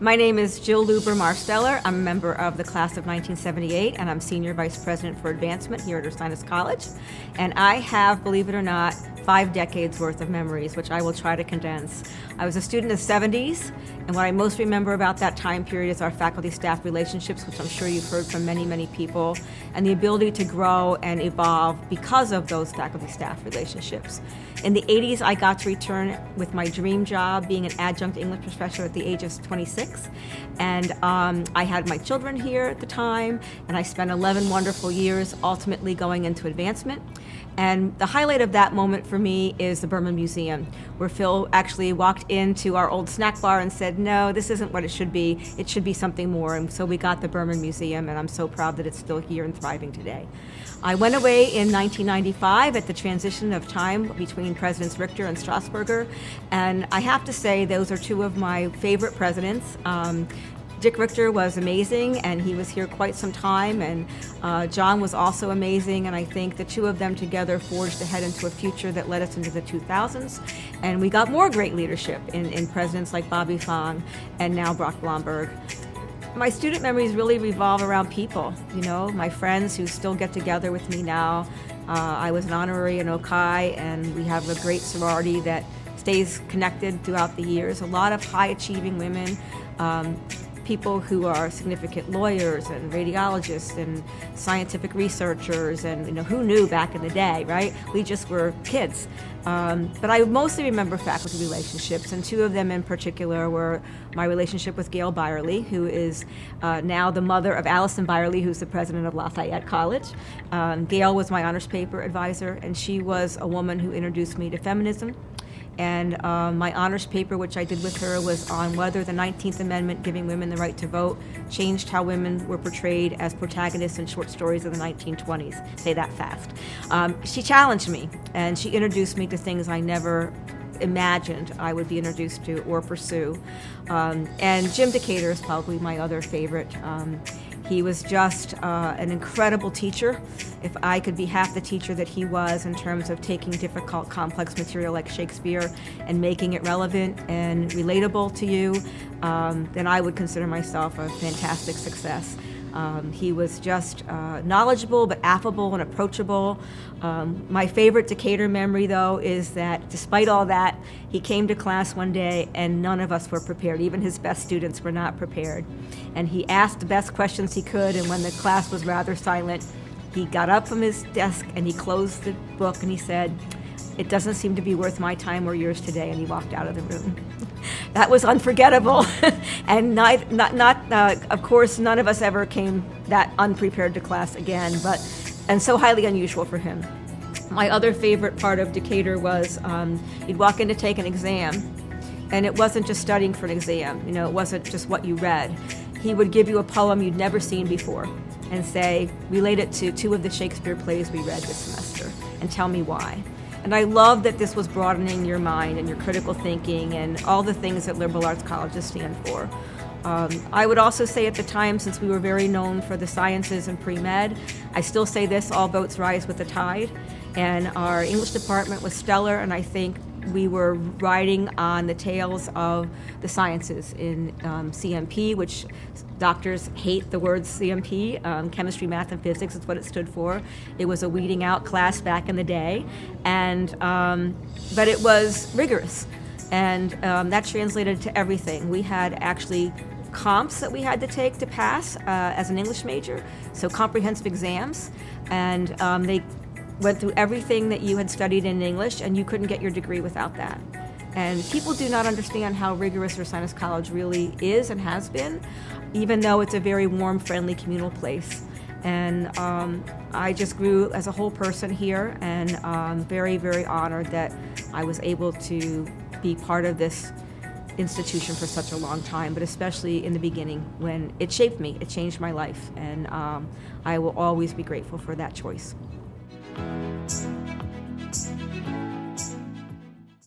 My name is Jill Leauber Marsteller. I'm a member of the class of 1978, and I'm Senior Vice President for Advancement here at Ursinus College. And I have, believe it or not, 5 decades worth of memories, which I will try to condense. I was a student in the 70s, and what I most remember about that time period is our faculty-staff relationships, which I'm sure you've heard from many, many people, and the ability to grow and evolve because of those faculty-staff relationships. In the 80s, I got to return with my dream job, being an adjunct English professor at the age of 26. And I had my children here at the time, and I spent 11 wonderful years ultimately going into advancement. And the highlight of that moment for me is the Berman Museum, where Phil actually walked into our old snack bar and said, no, this isn't what it should be something more. And so we got the Berman Museum, and I'm so proud that it's still here and thriving today. I went away in 1995 at the transition of time between Presidents Richter and Strasburger, and I have to say those are 2 of my favorite presidents. Dick Richter was amazing, and he was here quite some time, and John was also amazing, and I think the 2 of them together forged ahead into a future that led us into the 2000s, and we got more great leadership in presidents like Bobby Fong and now Brock Blomberg. My student memories really revolve around people, my friends who still get together with me now. I was an honorary in Okai, and we have a great sorority that stays connected throughout the years. A lot of high-achieving women, people who are significant lawyers and radiologists and scientific researchers, and who knew back in the day, right? We just were kids. But I mostly remember faculty relationships, and 2 of them in particular were my relationship with Gail Byerly, who is now the mother of Allison Byerly, who's the president of Lafayette College. Gail was my honors paper advisor, and she was a woman who introduced me to feminism. And my honors paper, which I did with her, was on whether the 19th Amendment, giving women the right to vote, changed how women were portrayed as protagonists in short stories of the 1920s. Say that fast. She challenged me, and she introduced me to things I never imagined I would be introduced to or pursue. And Jim Decatur is probably my other favorite. He was just an incredible teacher. If I could be half the teacher that he was in terms of taking difficult, complex material like Shakespeare and making it relevant and relatable to you, then I would consider myself a fantastic success. He was just knowledgeable but affable and approachable. My favorite Decatur memory, though, is that despite all that, he came to class one day and none of us were prepared. Even his best students were not prepared. And he asked the best questions he could, and when the class was rather silent, he got up from his desk and he closed the book and he said, "It doesn't seem to be worth my time or yours today," and he walked out of the room. That was unforgettable, and of course, none of us ever came that unprepared to class again, and so highly unusual for him. My other favorite part of Decatur was you'd walk in to take an exam, and it wasn't just studying for an exam. It wasn't just what you read. He would give you a poem you'd never seen before and say, relate it to 2 of the Shakespeare plays we read this semester, and tell me why. And I love that this was broadening your mind and your critical thinking and all the things that liberal arts colleges stand for. I would also say at the time, since we were very known for the sciences and pre-med, I still say this, all boats rise with the tide. And our English department was stellar, and I think we were riding on the tails of the sciences in CMP, which doctors hate the word CMP. Chemistry, math, and physics is what it stood for. It was a weeding out class back in the day, but it was rigorous, and that translated to everything. We had actually comps that we had to take to pass as an English major, so comprehensive exams, and they went through everything that you had studied in English, and you couldn't get your degree without that. And people do not understand how rigorous Ursinus College really is and has been, even though it's a very warm, friendly, communal place. And I just grew as a whole person here, and very, very honored that I was able to be part of this institution for such a long time, but especially in the beginning when it shaped me, it changed my life, and I will always be grateful for that choice.